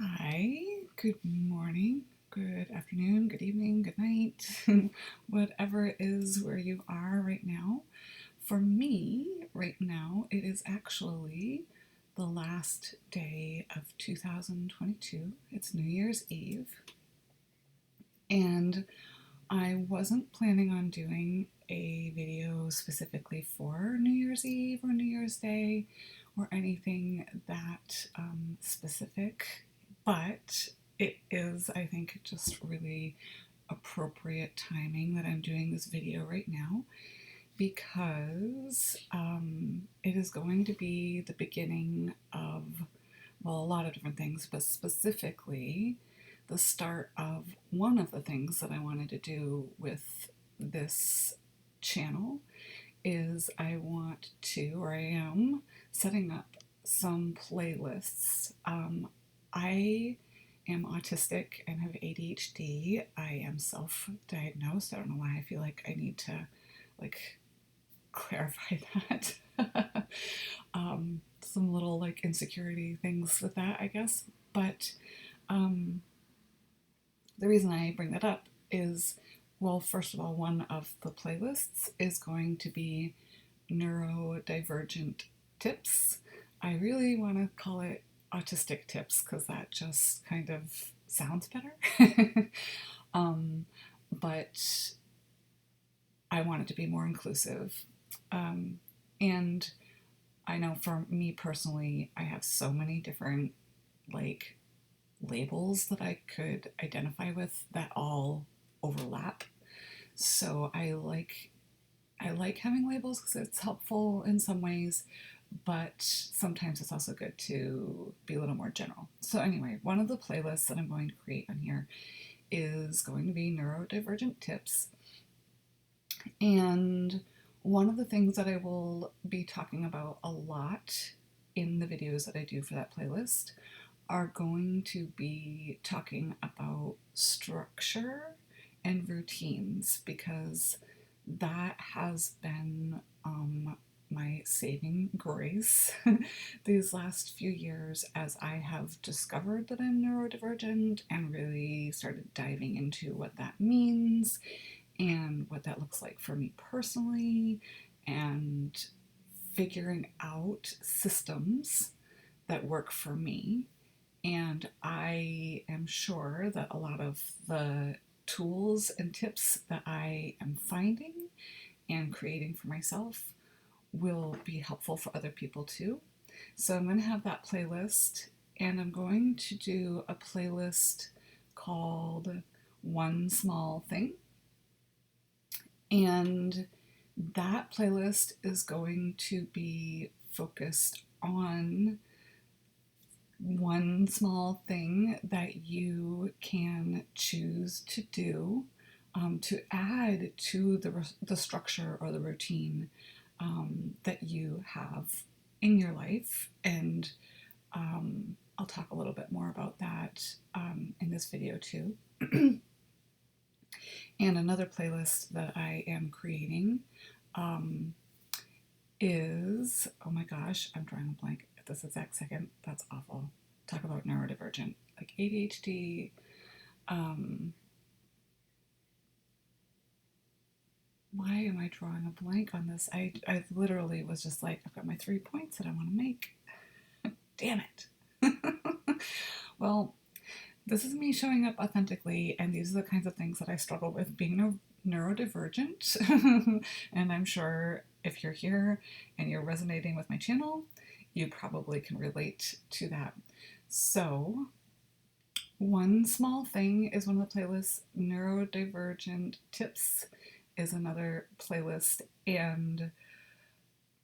Hi, good morning, good afternoon, good evening, good night, whatever it is where you are right now. For me, right now, it is actually the last day of 2022. It's New Year's Eve, and I wasn't planning on doing a video specifically for New Year's Eve or New Year's Day or anything that specific, but it is, I think, just really appropriate timing that I'm doing this video right now because it is going to be the beginning of, well, a lot of different things, but specifically the start of one of the things that I wanted to do with this channel is I want to, or I am, setting up some playlists. I am autistic and have ADHD. I am self-diagnosed. I don't know why I feel like I need to clarify that. Some little insecurity things with that, I guess. But the reason I bring that up is, well, first of all, one of the playlists is going to be neurodivergent tips. I really want to call it autistic tips because that just kind of sounds better. But I want it to be more inclusive. And I know for me personally, I have so many different labels that I could identify with that all overlap. So I like having labels because it's helpful in some ways, but sometimes it's also good to be a little more general. So anyway, one of the playlists that I'm going to create on here is going to be neurodivergent tips. And one of the things that I will be talking about a lot in the videos that I do for that playlist are going to be talking about structure and routines because that has been my saving grace these last few years as I have discovered that I'm neurodivergent and really started diving into what that means and what that looks like for me personally and figuring out systems that work for me. And I am sure that a lot of the tools and tips that I am finding and creating for myself will be helpful for other people too. So I'm going to have that playlist, and I'm going to do a playlist called One Small Thing. And that playlist is going to be focused on one small thing that you can choose to do to add to the structure or the routine that you have in your life. And I'll talk a little bit more about that in this video too. And another playlist that I am creating is, oh my gosh, I'm drawing a blank at this exact second. That's awful. Talk about neurodivergent, like ADHD. Why am I drawing a blank on this? I literally was just like, I've got my 3 points that I want to make. Damn it. Well, this is me showing up authentically, and these are the kinds of things that I struggle with being neurodivergent. And I'm sure if you're here and you're resonating with my channel, you probably can relate to that. So, One Small Thing is one of the playlists. Neurodivergent Tips is another playlist, and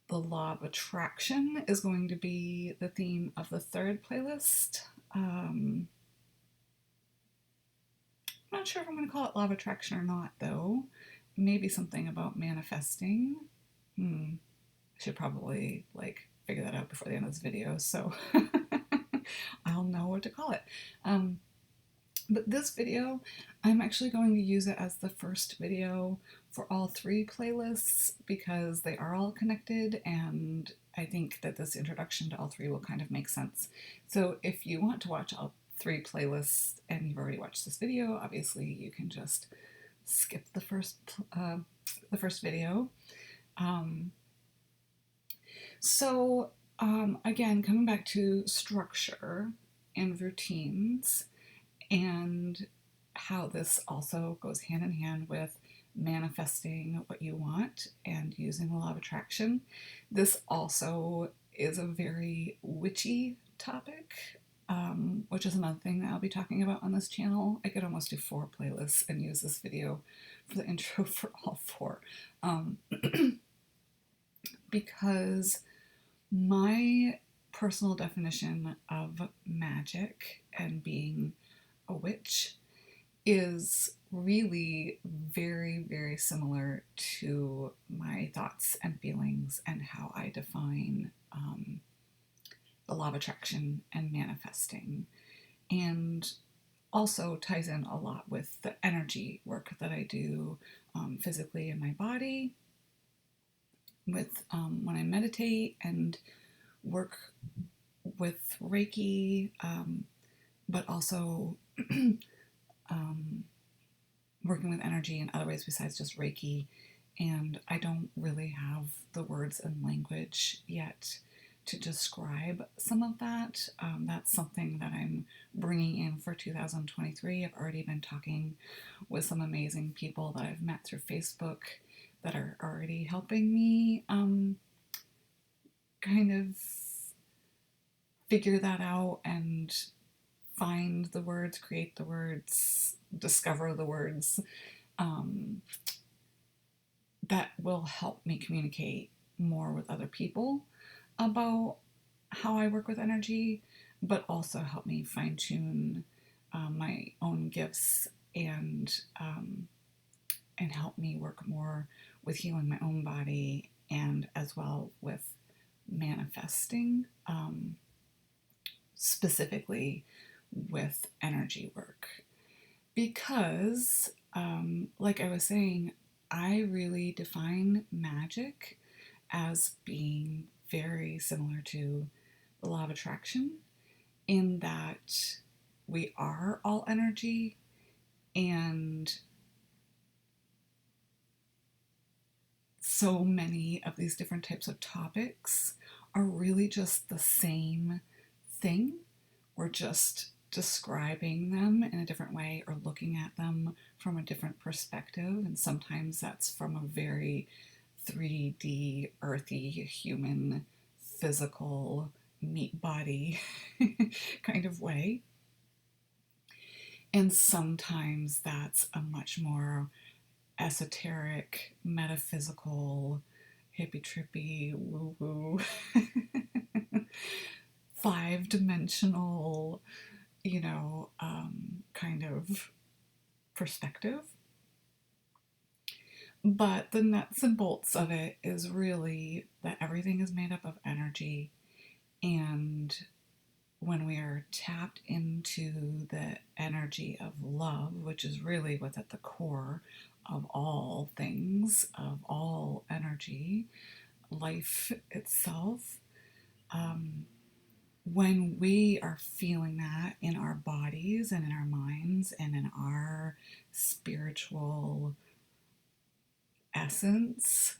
the Law of Attraction is going to be the theme of the third playlist. I'm not sure if I'm going to call it Law of Attraction or not, though. Maybe something about manifesting. I should probably figure that out before the end of this video, so I'll know what to call it. But this video, I'm actually going to use it as the first video for all 3 playlists because they are all connected, and I think that this introduction to all 3 will kind of make sense. So if you want to watch all 3 playlists and you've already watched this video, obviously you can just skip the first video. Again, coming back to structure and routines and how this also goes hand in hand with manifesting what you want and using the law of attraction. This also is a very witchy topic, which is another thing that I'll be talking about on this channel. I could almost do 4 playlists and use this video for the intro for all 4. Because my personal definition of magic and being a witch is really very, very similar to my thoughts and feelings and how I define the law of attraction and manifesting, and also ties in a lot with the energy work that I do physically in my body, with when I meditate and work with Reiki, but also working with energy in other ways besides just Reiki. And I don't really have the words and language yet to describe some of that. That's something that I'm bringing in for 2023. I've already been talking with some amazing people that I've met through Facebook that are already helping me kind of figure that out and find the words, create the words, discover the words that will help me communicate more with other people about how I work with energy, but also help me fine-tune my own gifts and help me work more with healing my own body and as well with manifesting, specifically with energy work. Because, like I was saying, I really define magic as being very similar to the law of attraction, in that we are all energy, and so many of these different types of topics are really just the same thing. We're just describing them in a different way or looking at them from a different perspective, and sometimes that's from a very 3D, earthy, human, physical, meat body kind of way. And sometimes that's a much more esoteric, metaphysical, hippy-trippy, woo-woo, 5-dimensional, kind of perspective. But the nuts and bolts of it is really that everything is made up of energy, and when we are tapped into the energy of love, which is really what's at the core of all things, of all energy, life itself, when we are feeling that in our bodies and in our minds and in our spiritual essence,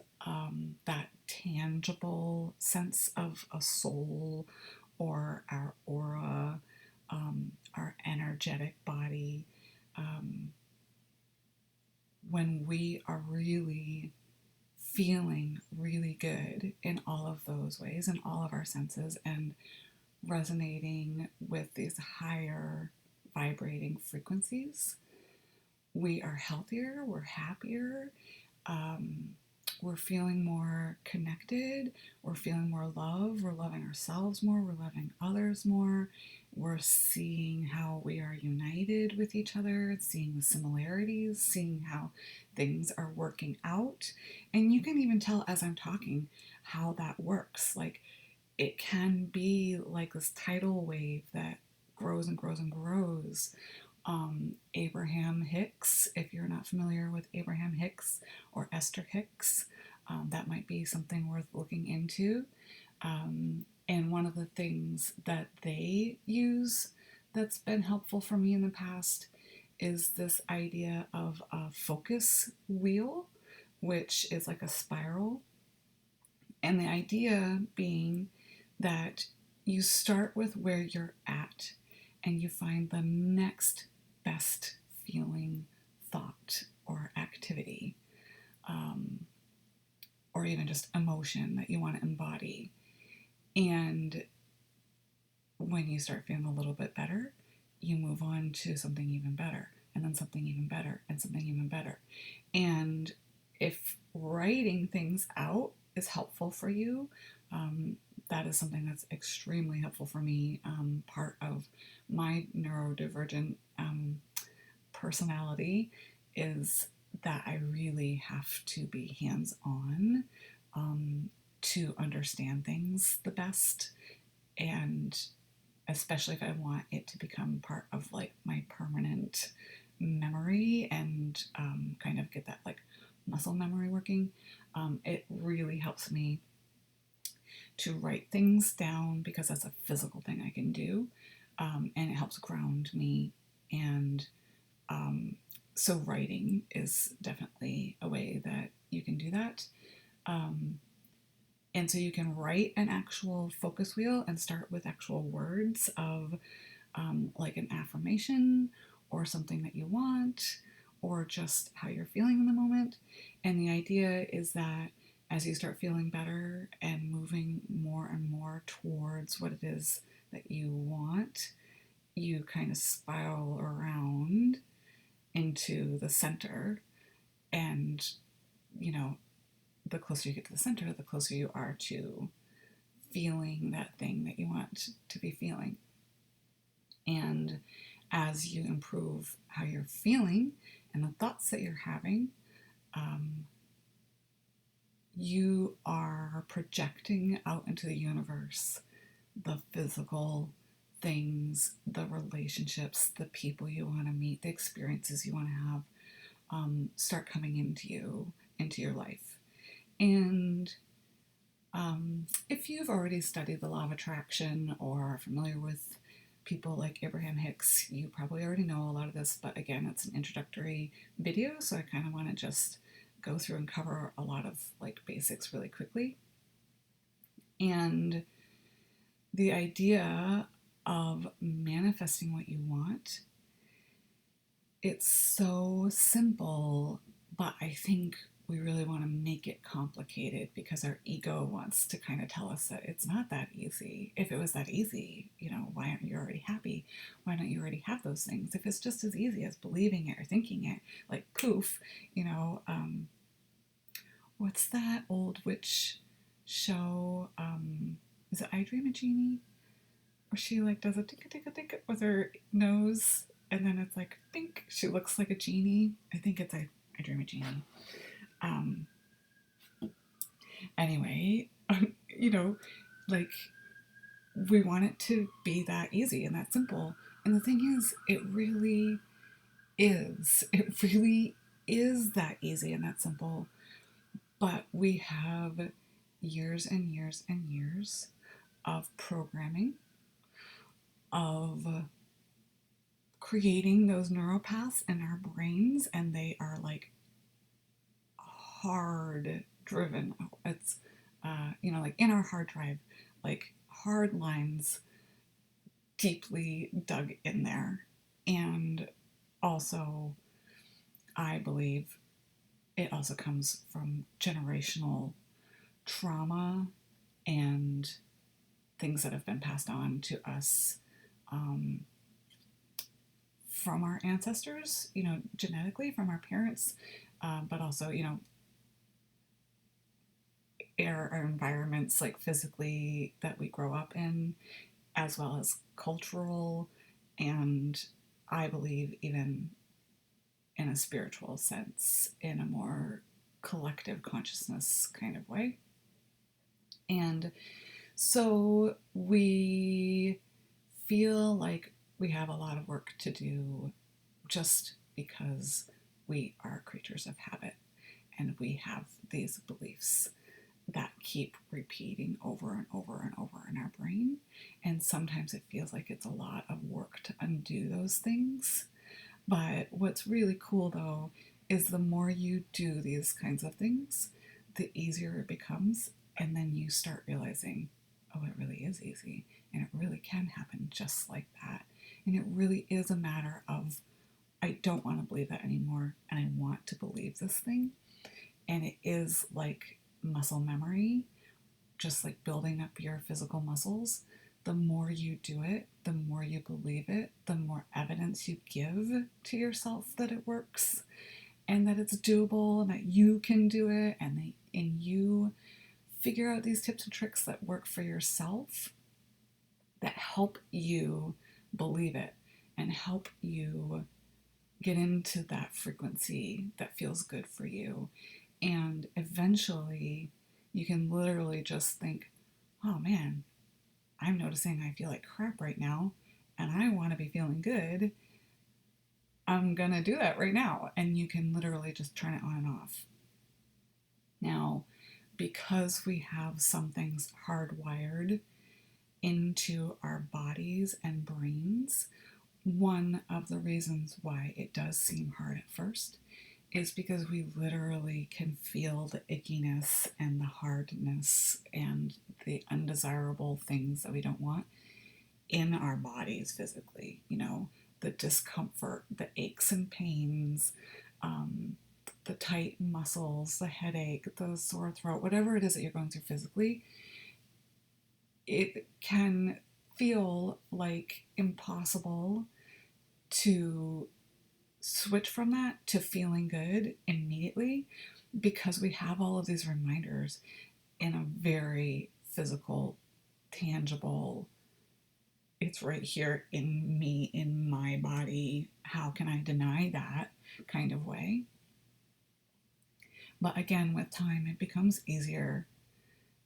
that tangible sense of a soul or our aura, our energetic body, when we are really feeling really good in all of those ways, in all of our senses, and resonating with these higher vibrating frequencies, we are healthier, we're happier, we're feeling more connected, we're feeling more love, we're loving ourselves more, we're loving others more, we're seeing how we are united with each other, seeing the similarities, seeing how things are working out. And you can even tell as I'm talking how that works. Like, it can be like this tidal wave that grows and grows and grows. Abraham Hicks, if you're not familiar with Abraham Hicks or Esther Hicks, that might be something worth looking into. And one of the things that they use that's been helpful for me in the past is this idea of a focus wheel, which is like a spiral. And the idea being that you start with where you're at and you find the next best feeling thought or activity, or even just emotion that you want to embody. And when you start feeling a little bit better, you move on to something even better, and then something even better, and something even better. And if writing things out is helpful for you, that is something that's extremely helpful for me. Part of my neurodivergent personality is that I really have to be hands-on to understand things the best, and especially if I want it to become part of like my permanent memory and kind of get that like muscle memory working. It really helps me to write things down because that's a physical thing I can do, and it helps ground me. And so writing is definitely a way that you can do that. And so you can write an actual focus wheel and start with actual words of like an affirmation or something that you want, or just how you're feeling in the moment. And the idea is that as you start feeling better and moving more and more towards what it is that you want, you kind of spiral around into the center. And, you know, the closer you get to the center, the closer you are to feeling that thing that you want to be feeling. And as you improve how you're feeling and the thoughts that you're having, you are projecting out into the universe the physical things, the relationships, the people you want to meet, the experiences you want to have, start coming into your life. And if you've already studied the law of attraction or are familiar with people like Abraham Hicks, you probably already know a lot of this, but again, it's an introductory video, so I kind of want to just go through and cover a lot of like basics really quickly. And the idea of manifesting what you want, it's so simple, but I think we really want to make it complicated because our ego wants to kind of tell us that it's not that easy. If it was that easy, you know, why aren't you already happy? Why don't you already have those things? If it's just as easy as believing it or thinking it, like poof, you know, what's that old witch show? Is it I Dream a Genie? Where she like does a tinka tinka tinka with her nose, and then it's like pink. She looks like a genie. I think it's I Dream a Genie. Anyway, you know, like we want it to be that easy and that simple. And the thing is, it really is. It really is that easy and that simple. But we have years and years and years of programming, of creating those neural paths in our brains, and they are like hard driven. It's, you know, like in our hard drive, like hard lines deeply dug in there. And also, I believe it also comes from generational trauma and things that have been passed on to us from our ancestors, you know, genetically from our parents, but also, you know, our environments, like physically that we grow up in, as well as cultural, and I believe even in a spiritual sense, in a more collective consciousness kind of way. And so we feel like we have a lot of work to do just because we are creatures of habit and we have these beliefs that keep repeating over and over and over in our brain. And sometimes it feels like it's a lot of work to undo those things. But what's really cool though is the more you do these kinds of things, the easier it becomes. And then you start realizing, oh, it really is easy. And it really can happen just like that. And it really is a matter of, I don't want to believe that anymore. And I want to believe this thing. And it is like muscle memory, just like building up your physical muscles. The more you do it, the more you believe it, the more evidence you give to yourself that it works and that it's doable and that you can do it, and you figure out these tips and tricks that work for yourself that help you believe it and help you get into that frequency that feels good for you. And eventually you can literally just think, oh man, I'm noticing I feel like crap right now and I want to be feeling good. I'm going to do that right now. And you can literally just turn it on and off. Now, because we have some things hardwired into our bodies and brains, one of the reasons why it does seem hard at first is because we literally can feel the ickiness and the hardness and the undesirable things that we don't want in our bodies physically. You know, the discomfort, the aches and pains, the tight muscles, the headache, the sore throat, whatever it is that you're going through physically, it can feel like impossible to switch from that to feeling good immediately because we have all of these reminders in a very physical, tangible, it's right here in me, in my body, how can I deny that kind of way. But again, with time, it becomes easier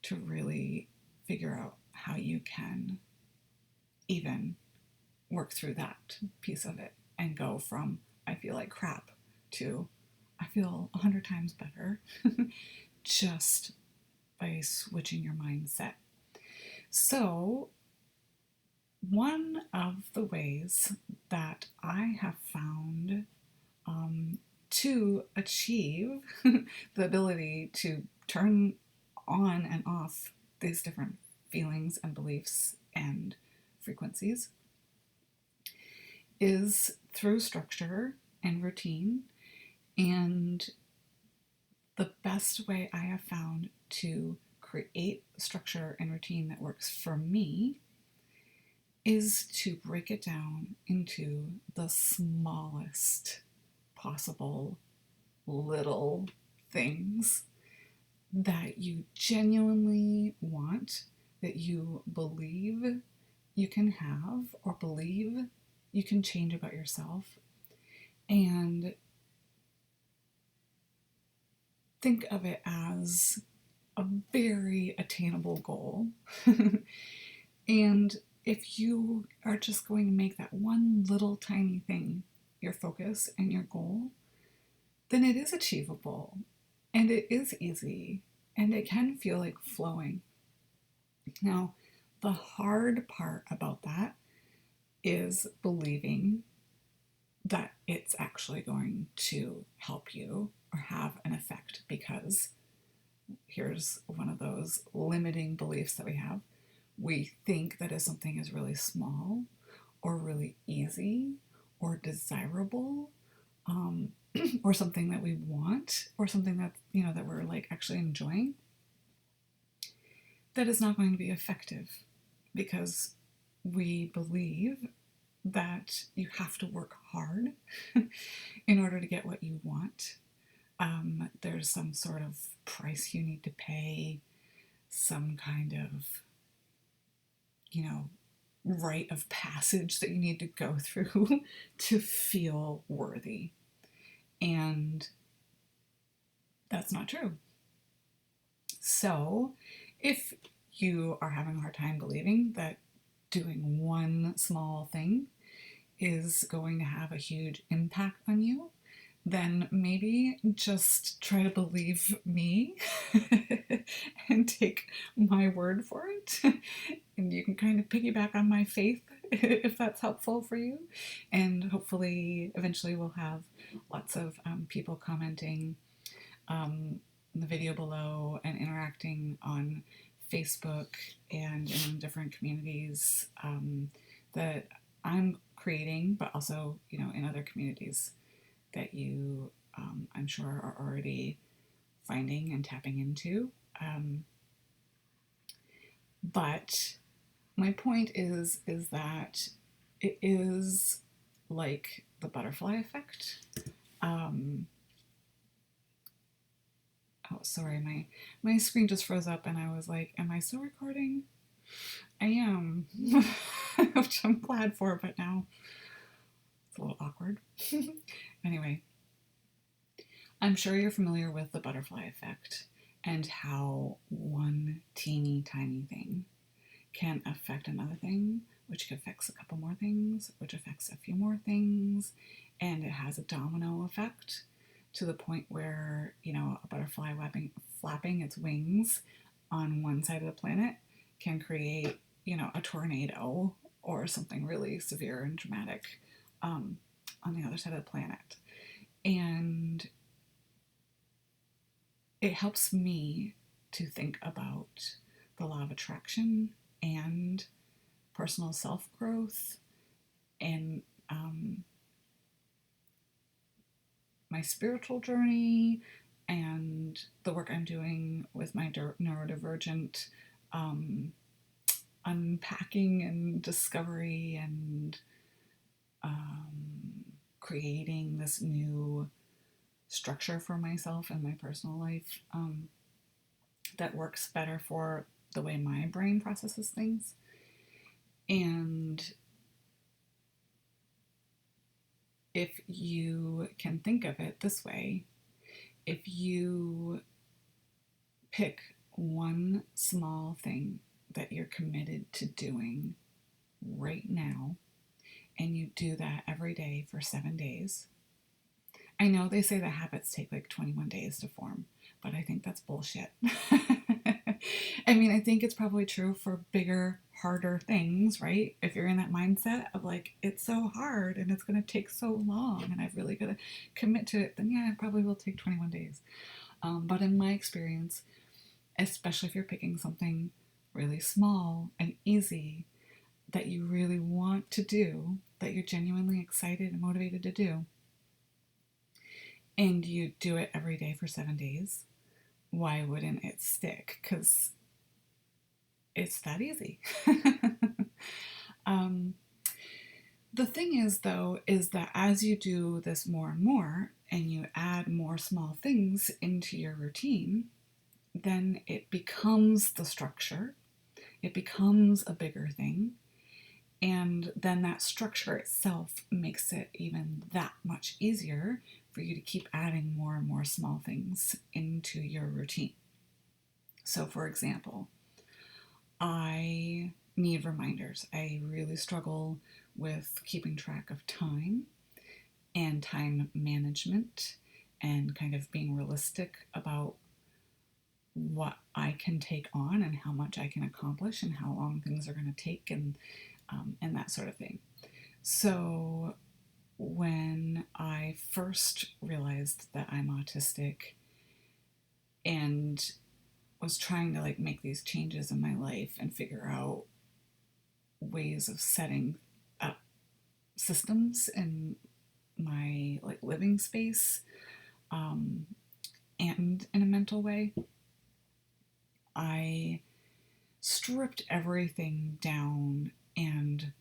to really figure out how you can even work through that piece of it and go from I feel like crap to I feel 100 times better just by switching your mindset. So one of the ways that I have found to achieve the ability to turn on and off these different feelings and beliefs and frequencies is through structure and routine. And the best way I have found to create structure and routine that works for me is to break it down into the smallest possible little things that you genuinely want, that you believe you can have or believe you can change about yourself, and think of it as a very attainable goal. And if you are just going to make that one little tiny thing your focus and your goal, then it is achievable and it is easy and it can feel like flowing. Now, the hard part about that is believing that it's actually going to help you or have an effect, because here's one of those limiting beliefs that we have. We think that if something is really small or really easy or desirable, or something that we want, or something that, you know, that we're like actually enjoying, that is not going to be effective because we believe that you have to work hard in order to get what you want. There's some sort of price you need to pay, some kind of, you know, rite of passage that you need to go through to feel worthy. And that's not true. So if you are having a hard time believing that doing one small thing is going to have a huge impact on you, then maybe just try to believe me and take my word for it. And you can kind of piggyback on my faith if that's helpful for you. And hopefully, eventually, we'll have lots of people commenting in the video below and interacting on Facebook and in different communities that I'm creating, but also, in other communities that you, I'm sure, are already finding and tapping into. But my point is that it is like the butterfly effect. Oh, sorry, my screen just froze up and I was like, am I still recording? I am, which I'm glad for, but now it's a little awkward. Anyway, I'm sure you're familiar with the butterfly effect and how one teeny tiny thing can affect another thing, which affects a couple more things, which affects a few more things, and it has a domino effect to the point where, a butterfly flapping its wings on one side of the planet can create, a tornado or something really severe and dramatic on the other side of the planet. And it helps me to think about the law of attraction and personal self-growth and my spiritual journey and the work I'm doing with my neurodivergent unpacking and discovery and creating this new structure for myself and my personal life that works better for the way my brain processes things. And if you can think of it this way, if you pick one small thing that you're committed to doing right now, and you do that every day for 7 days. I know they say that habits take like 21 days to form, but I think that's bullshit. I mean, I think it's probably true for bigger, harder things, right? If you're in that mindset of like, it's so hard and it's going to take so long and I've really got to commit to it, then yeah, it probably will take 21 days. But in my experience, especially if you're picking something really small and easy that you really want to do, that you're genuinely excited and motivated to do, and you do it every day for 7 days, why wouldn't it stick? Because it's that easy. The thing is, though, is that as you do this more and more, and you add more small things into your routine, then it becomes the structure. It becomes a bigger thing. And then that structure itself makes it even that much easier for you to keep adding more and more small things into your routine. So, for example, I need reminders. I really struggle with keeping track of time and time management and kind of being realistic about what I can take on and how much I can accomplish and how long things are going to take and that sort of thing. So when I first realized that I'm autistic and was trying to make these changes in my life and figure out ways of setting up systems in my living space and in a mental way, I stripped everything down and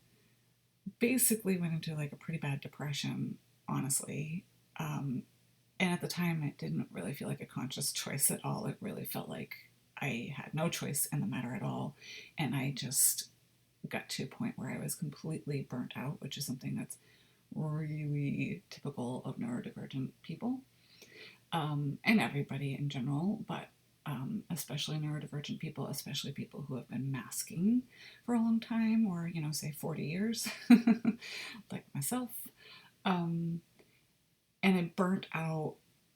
basically went into a pretty bad depression, honestly. And at the time, it didn't really feel like a conscious choice at all. It really felt like I had no choice in the matter at all. And I just got to a point where I was completely burnt out, which is something that's really typical of neurodivergent people and everybody in general, but especially neurodivergent people, especially people who have been masking for a long time or, say 40 years, like myself. And I burnt out.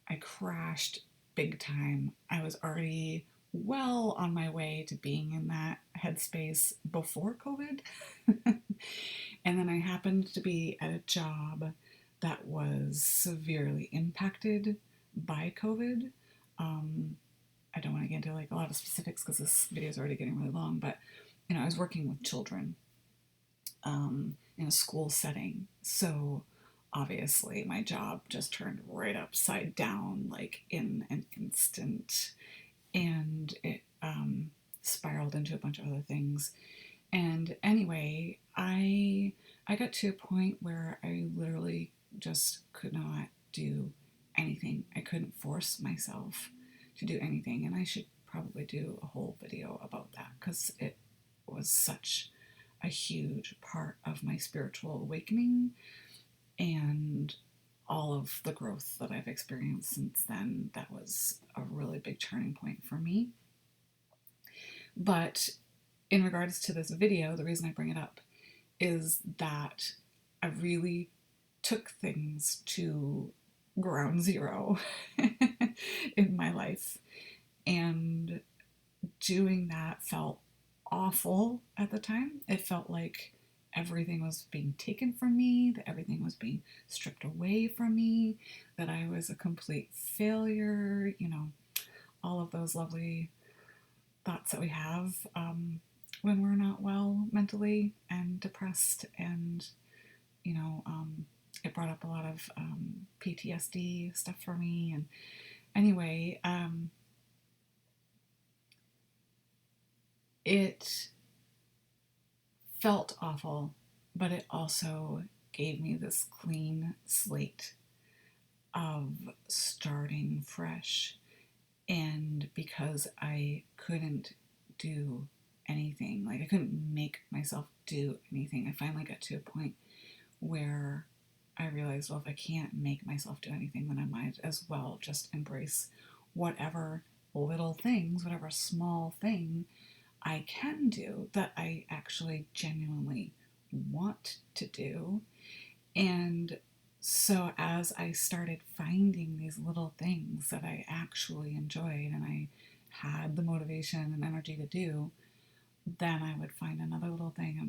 I crashed big time. I was already well on my way to being in that headspace before COVID. And then I happened to be at a job that was severely impacted by COVID. Um, I don't want to get into like a lot of specifics because this video is already getting really long, but I was working with children in a school setting. So obviously my job just turned right upside down like in an instant, and it spiraled into a bunch of other things. And anyway, I got to a point where I literally just could not do anything. I couldn't force myself to do anything, and I should probably do a whole video about that because it was such a huge part of my spiritual awakening and all of the growth that I've experienced since then. That was a really big turning point for me. But in regards to this video, the reason I bring it up is that I really took things to ground zero in my life. And doing that felt awful at the time. It felt like everything was being taken from me, that everything was being stripped away from me, that I was a complete failure, all of those lovely thoughts that we have when we're not well mentally and depressed. And, it brought up a lot of PTSD stuff for me. And anyway, it felt awful, but it also gave me this clean slate of starting fresh. And because I couldn't do anything, like I couldn't make myself do anything, I finally got to a point where I realized, well, if I can't make myself do anything, then I might as well just embrace whatever little things, whatever small thing I can do that I actually genuinely want to do. And so as I started finding these little things that I actually enjoyed and I had the motivation and energy to do, then I would find another little thing,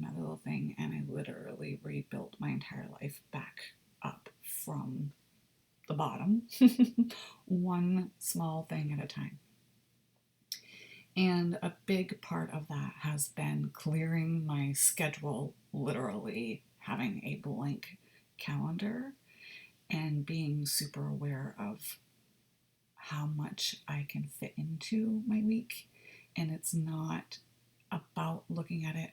and I literally rebuilt my entire life back up from the bottom, one small thing at a time. And a big part of that has been clearing my schedule, literally having a blank calendar and being super aware of how much I can fit into my week. And it's not about looking at it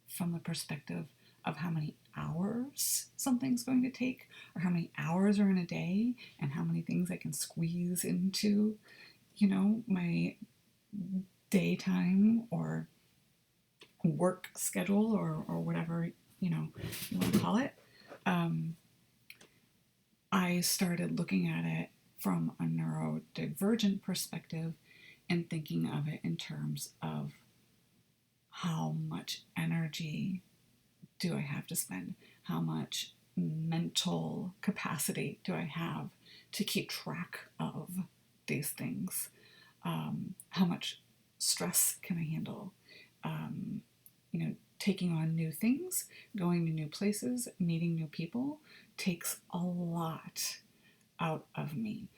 from the perspective of how many hours something's going to take or how many hours are in a day and how many things I can squeeze into, my daytime or work schedule or whatever, you want to call it. I started looking at it from a neurodivergent perspective and thinking of it in terms of how much energy do I have to spend? How much mental capacity do I have to keep track of these things? How much stress can I handle? Taking on new things, going to new places, meeting new people takes a lot out of me.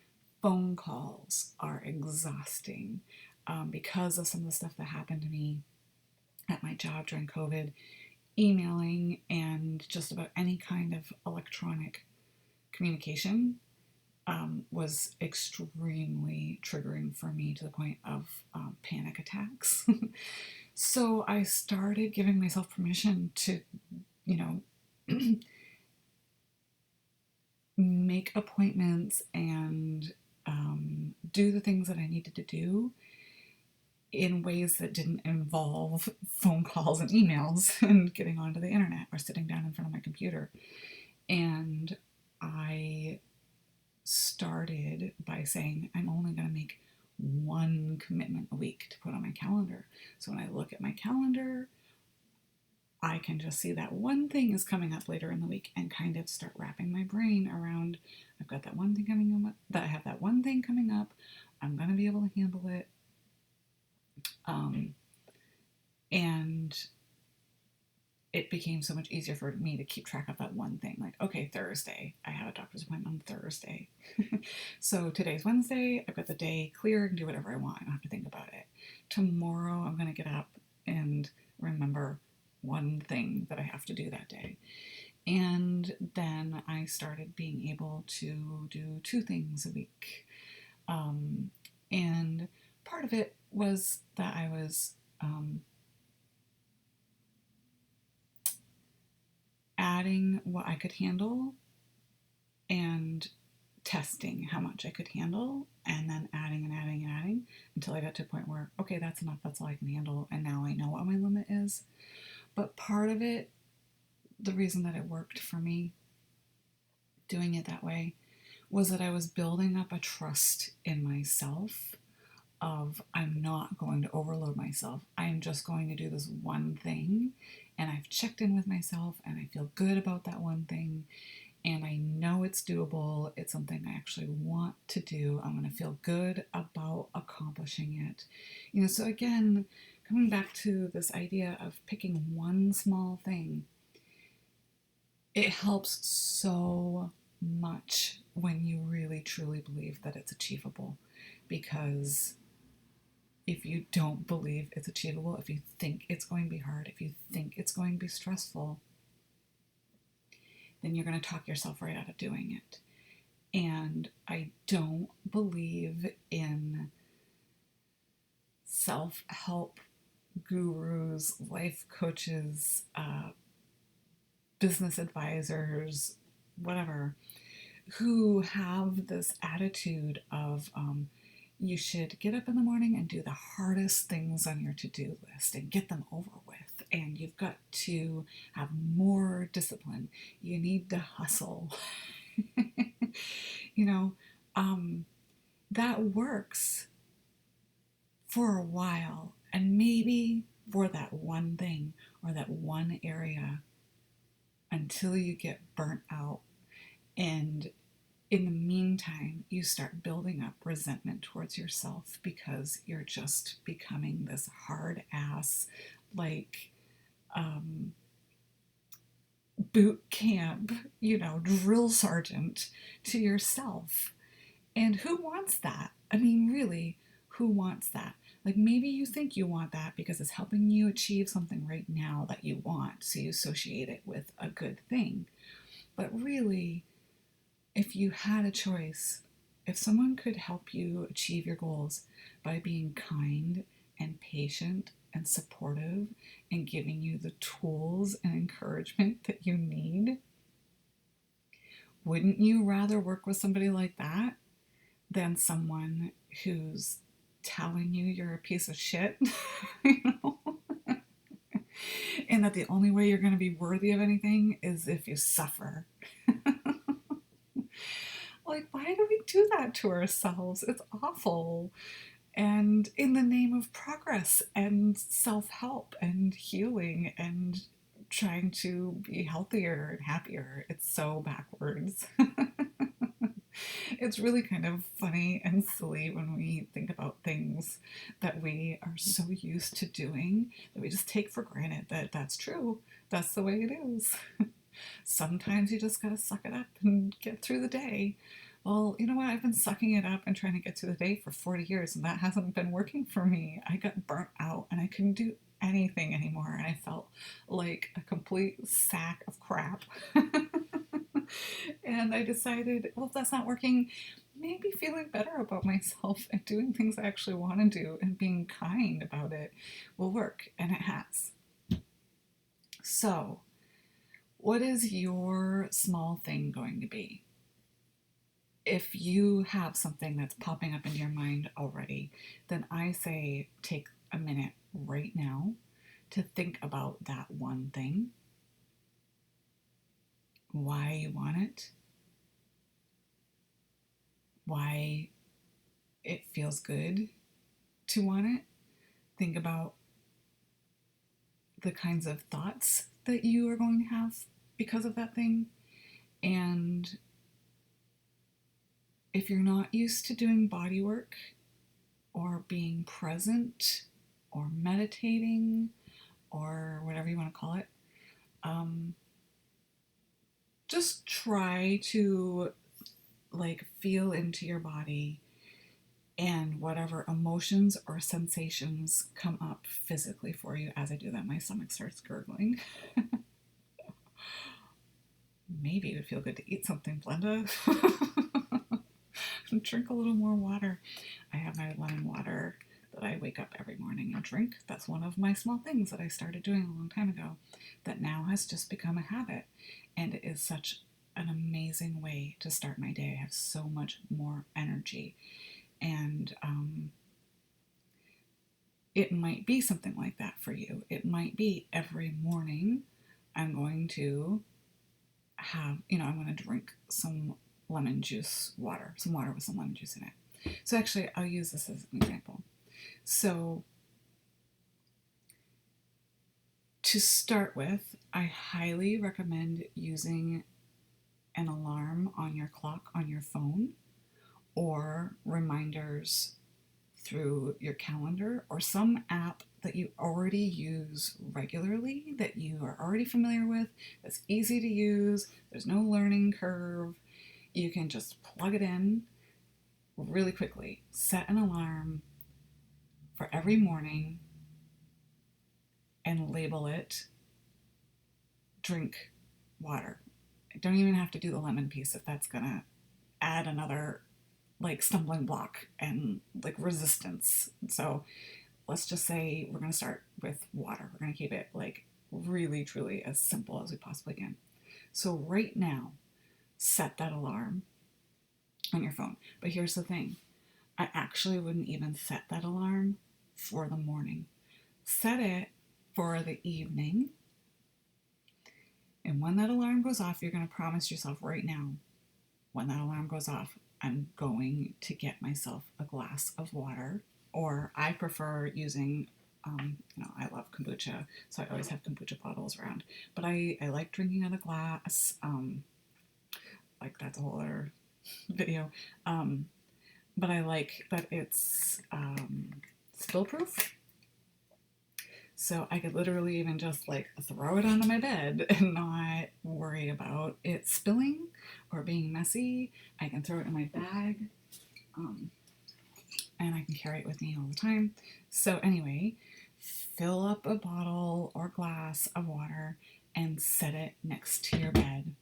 Phone calls are exhausting because of some of the stuff that happened to me at my job during COVID. Emailing and just about any kind of electronic communication was extremely triggering for me to the point of panic attacks. So I started giving myself permission to, make appointments and do the things that I needed to do in ways that didn't involve phone calls and emails and getting onto the internet or sitting down in front of my computer. And I started by saying, I'm only going to make one commitment a week to put on my calendar. So when I look at my calendar, I can just see that one thing is coming up later in the week and kind of start wrapping my brain around, I've got that one thing coming up, that I have that one thing coming up, I'm going to be able to handle it. And it became so much easier for me to keep track of that one thing. Like, okay, Thursday, I have a doctor's appointment on Thursday. So today's Wednesday, I've got the day clear and do whatever I want. I don't have to think about it. Tomorrow, I'm going to get up and remember one thing that I have to do that day. And then I started being able to do 2 things a week. And part of it was that I was adding what I could handle and testing how much I could handle, and then adding and adding and adding until I got to a point where, okay, that's enough, that's all I can handle, and now I know what my limit is. But part of it, the reason that it worked for me doing it that way, was that I was building up a trust in myself of, I'm not going to overload myself. I am just going to do this one thing, and I've checked in with myself and I feel good about that one thing, and I know it's doable. It's something I actually want to do. I'm going to feel good about accomplishing it. So again, coming back to this idea of picking one small thing, it helps so much when you really truly believe that it's achievable. Because if you don't believe it's achievable, if you think it's going to be hard, if you think it's going to be stressful, then you're going to talk yourself right out of doing it. And I don't believe in self-help gurus, life coaches, business advisors, whatever, who have this attitude of you should get up in the morning and do the hardest things on your to-do list and get them over with. And you've got to have more discipline. You need to hustle. That works for a while, and maybe for that one thing or that one area, until you get burnt out. And in the meantime, you start building up resentment towards yourself because you're just becoming this hard ass, like, boot camp, drill sergeant to yourself. And who wants that? I mean, really, who wants that? Like, maybe you think you want that because it's helping you achieve something right now that you want, so you associate it with a good thing. But really, if you had a choice, if someone could help you achieve your goals by being kind and patient and supportive and giving you the tools and encouragement that you need, wouldn't you rather work with somebody like that than someone who's telling you you're a piece of shit? And that the only way you're going to be worthy of anything is if you suffer. Like, why do we do that to ourselves? It's awful. And in the name of progress and self-help and healing and trying to be healthier and happier, it's so backwards. It's really kind of funny and silly when we think about things that we are so used to doing that we just take for granted that that's true. That's the way it is. Sometimes you just gotta suck it up and get through the day. Well, you know what? I've been sucking it up and trying to get through the day for 40 years, and that hasn't been working for me. I got burnt out and I couldn't do anything anymore, and I felt like a complete sack of crap. And I decided, well, if that's not working, maybe feeling better about myself and doing things I actually want to do and being kind about it will work, and it has. So, what is your small thing going to be? If you have something that's popping up in your mind already, then I say take a minute right now to think about that one thing, why you want it, why it feels good to want it. Think about the kinds of thoughts that you are going to have because of that thing. And if you're not used to doing body work or being present or meditating or whatever you want to call it. Just try to like feel into your body and whatever emotions or sensations come up physically for you. As I do that, my stomach starts gurgling. Maybe it would feel good to eat something, Blenda. Drink a little more water. I have my lemon water that I wake up every morning and drink. That's one of my small things that I started doing a long time ago that now has just become a habit. And it is such an amazing way to start my day. I have so much more energy. And it might be something like that for you. It might be every morning I'm going to have, I'm going to drink some lemon juice water, some water with some lemon juice in it. So actually, I'll use this as an example. So to start with, I highly recommend using an alarm on your clock on your phone or reminders through your calendar or some app that you already use regularly, that you are already familiar with, that's easy to use, there's no learning curve. You can just plug it in really quickly. Set an alarm for every morning and label it drink water. I don't even have to do the lemon piece if that's gonna add another like stumbling block and like resistance. So let's just say we're going to start with water. We're going to keep it like really, truly as simple as we possibly can. So right now, set that alarm on your phone. But here's the thing. I actually wouldn't even set that alarm for the morning. Set it for the evening. And when that alarm goes off, you're going to promise yourself right now, when that alarm goes off, I'm going to get myself a glass of water, or I prefer using, I love kombucha, so I always have kombucha bottles around, but I like drinking out of glass, like that's a whole other video, but I like that it's spill proof. So I could literally even just like throw it onto my bed and not worry about it spilling or being messy. I can throw it in my bag and I can carry it with me all the time. So anyway, fill up a bottle or glass of water and set it next to your bed.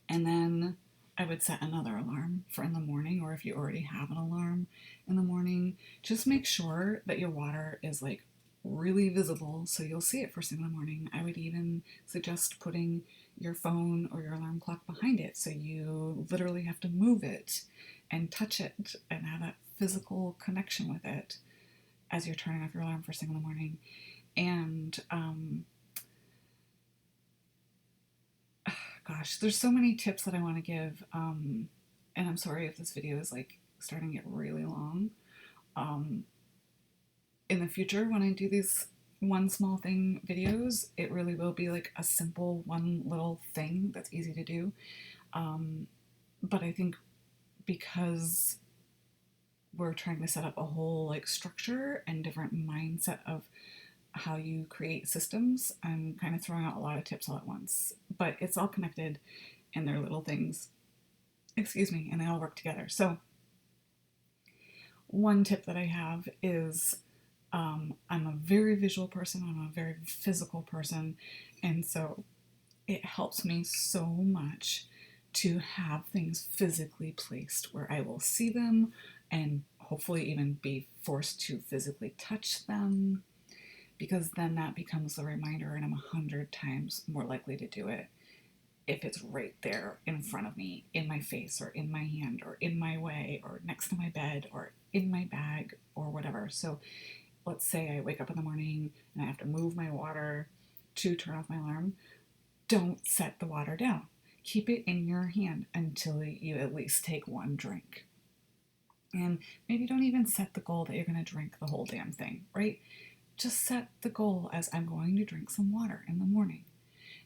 And then I would set another alarm for in the morning, or if you already have an alarm in the morning, just make sure that your water is like really visible so you'll see it first thing in the morning. I would even suggest putting your phone or your alarm clock behind it so you literally have to move it and touch it and have that physical connection with it as you're turning off your alarm first thing in the morning. And gosh, there's so many tips that I want to give, and I'm sorry if this video is like starting to get really long. In the future, when I do these one small thing videos, it really will be like a simple one little thing that's easy to do. But I think because we're trying to set up a whole like structure and different mindset of how you create systems, I'm kind of throwing out a lot of tips all at once, but it's all connected and they're little things, and they all work together. So one tip that I have is I'm a very visual person, I'm a very physical person, and so it helps me so much to have things physically placed where I will see them and hopefully even be forced to physically touch them, because then that becomes the reminder and I'm 100 times more likely to do it if it's right there in front of me, in my face or in my hand or in my way or next to my bed or in my bag or whatever. So let's say I wake up in the morning and I have to move my water to turn off my alarm. Don't set the water down. Keep it in your hand until you at least take one drink. And maybe don't even set the goal that you're going to drink the whole damn thing, right? Just set the goal as I'm going to drink some water in the morning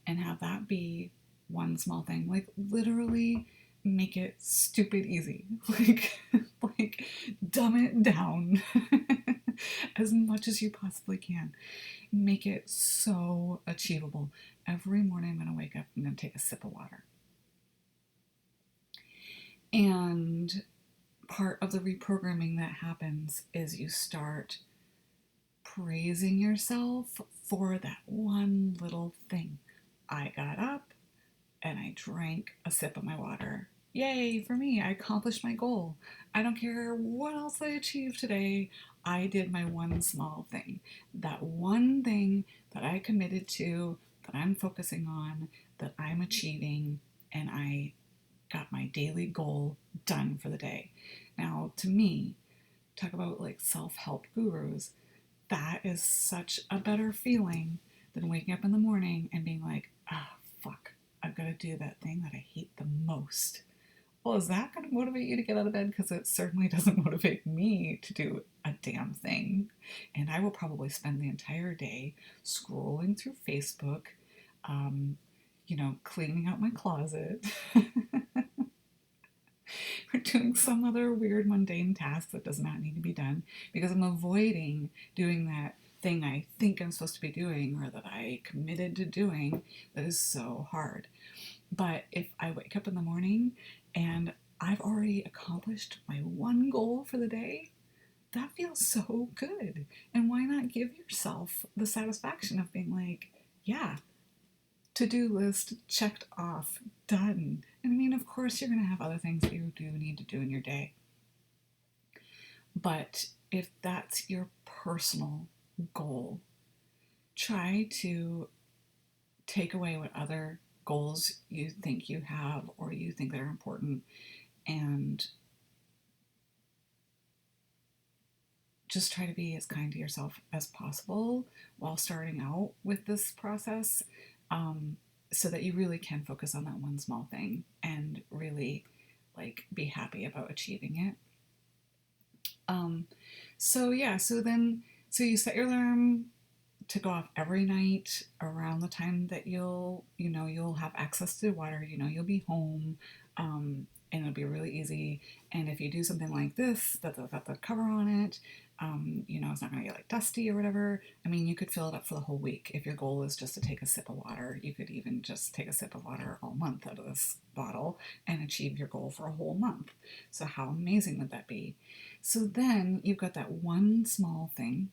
and have that be one small thing. Like literally make it stupid easy. Like dumb it down. as much as you possibly can. Make it so achievable. Every morning I'm going to wake up, I'm going to take a sip of water. And part of the reprogramming that happens is you start praising yourself for that one little thing. I got up and I drank a sip of my water. Yay, for me, I accomplished my goal. I don't care what else I achieved today. I did my one small thing. That one thing that I committed to, that I'm focusing on, that I'm achieving, and I got my daily goal done for the day. Now, to me, talk about like self-help gurus, that is such a better feeling than waking up in the morning and being like, ah, fuck, I've got to do that thing that I hate the most. Well, is that going to motivate you to get out of bed? Because it certainly doesn't motivate me to do a damn thing. And I will probably spend the entire day scrolling through Facebook, cleaning out my closet, or doing some other weird mundane task that does not need to be done because I'm avoiding doing that thing I think I'm supposed to be doing or that I committed to doing that is so hard. But if I wake up in the morning and I've already accomplished my one goal for the day, that feels so good. And why not give yourself the satisfaction of being like, yeah, to-do list checked off, done. And I mean, of course, you're going to have other things that you do need to do in your day. But if that's your personal goal, try to take away what other goals you think you have or you think that are important and just try to be as kind to yourself as possible while starting out with this process, so that you really can focus on that one small thing and really like be happy about achieving it. So you set your alarm to go off every night around the time that you'll have access to water, you'll be home, and it'll be really easy. And if you do something like this, that's got the cover on it, it's not going to get like dusty or whatever. I mean, you could fill it up for the whole week. If your goal is just to take a sip of water, you could even just take a sip of water all month out of this bottle and achieve your goal for a whole month. So how amazing would that be? So then you've got that one small thing.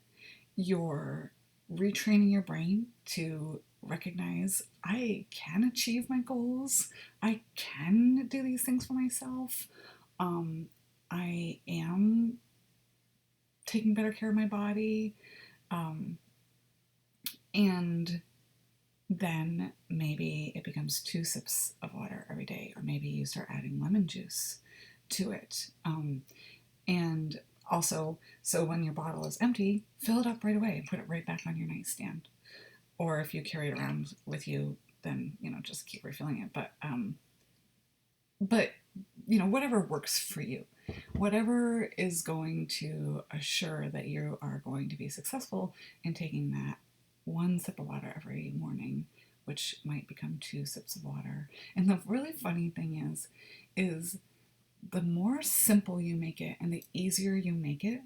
You're retraining your brain to recognize I can achieve my goals. I can do these things for myself. I am taking better care of my body. And then maybe it becomes 2 sips of water every day, or maybe you start adding lemon juice to it. And also, so when your bottle is empty, fill it up right away and put it right back on your nightstand. Or if you carry it around with you, then, just keep refilling it. But whatever works for you, whatever is going to assure that you are going to be successful in taking that 1 sip of water every morning, which might become 2 sips of water. And the really funny thing is the more simple you make it and the easier you make it,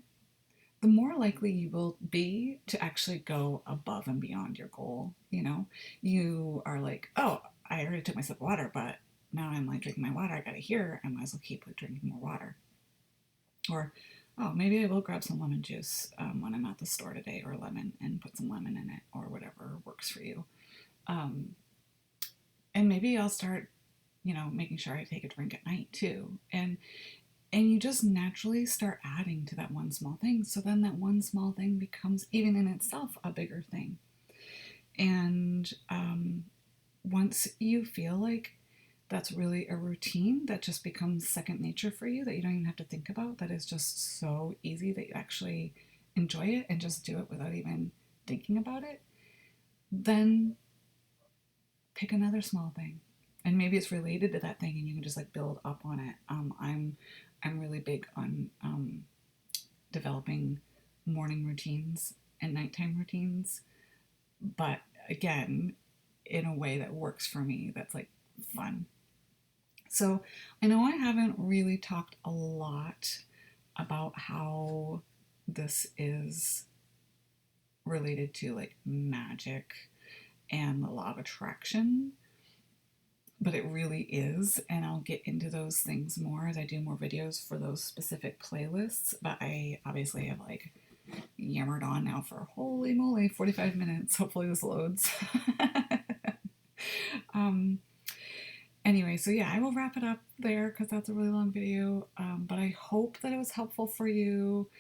the more likely you will be to actually go above and beyond your goal. You are like, oh, I already took my sip of water, but now I'm like drinking my water. I got it here. I might as well keep drinking more water. Or, oh, maybe I will grab some lemon juice when I'm at the store today, or lemon, and put some lemon in it, or whatever works for you. And maybe I'll start, making sure I take a drink at night too. And you just naturally start adding to that one small thing. So then that one small thing becomes, even in itself, a bigger thing. And once you feel like that's really a routine that just becomes second nature for you, that you don't even have to think about, that is just so easy that you actually enjoy it and just do it without even thinking about it, then pick another small thing. And maybe it's related to that thing and you can just like build up on it. I'm really big on developing morning routines and nighttime routines, but again, in a way that works for me, that's like fun. So I know I haven't really talked a lot about how this is related to like magic and the law of attraction, but it really is, and I'll get into those things more as I do more videos for those specific playlists. But I obviously have like yammered on now for holy moly 45 minutes. Hopefully this loads. Anyway, so yeah, I will wrap it up there because that's a really long video, but I hope that it was helpful for you.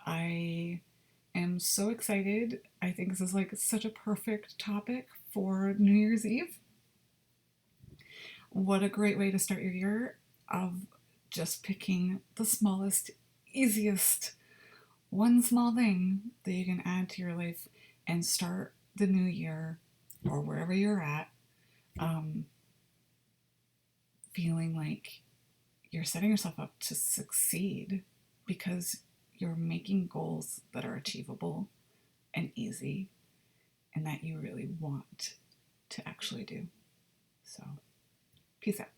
I am so excited. I think this is like such a perfect topic for New Year's Eve. What a great way to start your year, of just picking the smallest, easiest, one small thing that you can add to your life and start the new year, or wherever you're at, feeling like you're setting yourself up to succeed because you're making goals that are achievable and easy and that you really want to actually do. So, peace out.